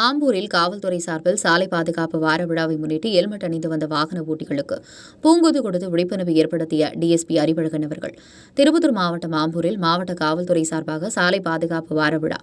ஆம்பூரில் காவல்துறை சார்பில் சாலை பாதுகாப்பு வார விழாவை முன்னிட்டு ஹெல்மெட் அணிந்து வந்த வாகன ஓட்டிகளுக்கு பூங்கொத்து கொடுத்து விழிப்புணர்வு ஏற்படுத்திய டிஎஸ்பி அறிவழகன் அவர்கள். திருப்பத்தூர் மாவட்டம் ஆம்பூரில் மாவட்ட காவல்துறை சார்பாக சாலை பாதுகாப்பு வார விழா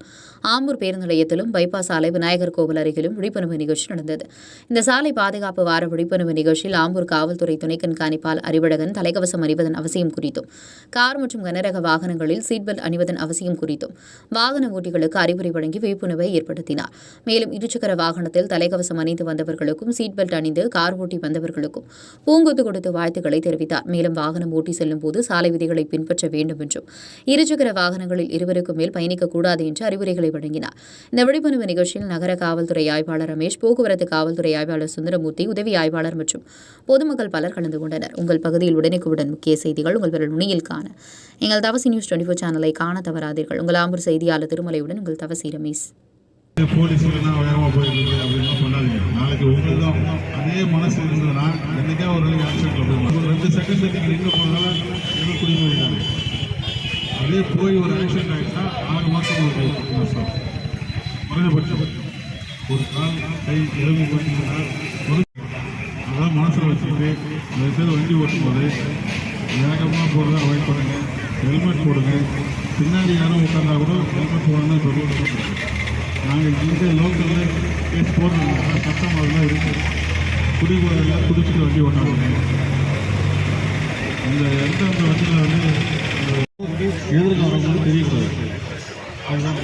ஆம்பூர் பேருந்து நிலையத்திலும் பைபாஸ் சாலை விநாயகர் கோவில் அருகிலும் விழிப்புணர்வு நிகழ்ச்சி நடந்தது. இந்த சாலை பாதுகாப்பு வார விழிப்புணர்வு நிகழ்ச்சியில் ஆம்பூர் காவல்துறை துணை கண்காணிப்பாளர் அறிவழகன் தலைக்கவசம் அணிவதன் அவசியம் குறித்தும், கார் மற்றும் கனரக வாகனங்களில் சீட் பெல்ட் அணிவதன் அவசியம் குறித்தும் வாகன ஓட்டிகளுக்கு அறிவுரை வழங்கி விழிப்புணர்வை ஏற்படுத்தினார். மேலும் இருசக்கர வாகனத்தில் தலைக்கவசம் அணிந்து வந்தவர்களுக்கும் சீட் பெல்ட் அணிந்து கார் ஓட்டி வந்தவர்களுக்கும் பூங்கொத்து கொடுத்து வாழ்த்துக்களை தெரிவித்தார். மேலும் வாகனம் ஓட்டி செல்லும் போது சாலை விதிகளை பின்பற்ற வேண்டும் என்றும், இருசக்கர வாகனங்களில் இருவருக்கும் மேல் பயணிக்கக்கூடாது என்று அறிவுரைகளை வழங்கினார். இந்த விழிப்புணர்வு நிகழ்ச்சியில் நகர காவல்துறை ஆய்வாளர் ரமேஷ், போக்குவரத்து காவல்துறை ஆய்வாளர் சுந்தரமூர்த்தி, உதவி ஆய்வாளர் மற்றும் பொதுமக்கள் பலர் கலந்து கொண்டனர். உங்கள் பகுதியில் உடனுக்குடன் முக்கிய செய்திகள் உங்கள் விரல் நுனியில் காண எங்கள் தவசி நியூஸ் 24 சேனலை காண தவறாதீர்கள். உங்கள் ஆம்பூர் செய்தியாளர் திருமலையுடன் உங்கள் தவசி ரமேஷ். போலீஸ்லாம் வேகமாக போயிருக்கு அப்படின்லாம் சொல்லாதீங்க. நாளைக்கு உங்களுக்கு அதே மனசு இருந்ததுன்னா என்றைக்கா ஒரு நாளைக்கு ஆக்சிடென்ட்ல போயிடும். ஒரு 2 செகண்ட் நீங்கள் நின்று போனால எதுவும் குடிமதிக்காது. அதே போய் ஒரு ஆக்சிடென்ட் ஆகிடுச்சுன்னா 6 மாதம் உங்களுக்கு நஷ்டம். குறைந்தபட்சம் ஒரு கால் கை எலும்பு போட்டீங்கன்னா அதான் மனசில் வச்சுக்கிட்டு நிறைய பேர் வண்டி ஓட்டும் போது வேகமாக போகிறத அவாய்ட் பண்ணுங்கள். ஹெல்மெட் போடுங்க. பின்னாடி யாரும் உட்காந்தா கூட ஹெல்மெட் போடணும்னு சொல்லி நாங்கள் இங்கே லோக்கலில் கேஸ் போடுறோம். சட்டம் அதெல்லாம் இருக்குது. குடிபோதையில் குடிச்சிட்டு வண்டி ஓட்டாங்க. இந்த எந்தெந்த வண்டியில் வந்து எதிர்க்க வரவங்களுக்கு தெரியக்கூடாது. அதுதான்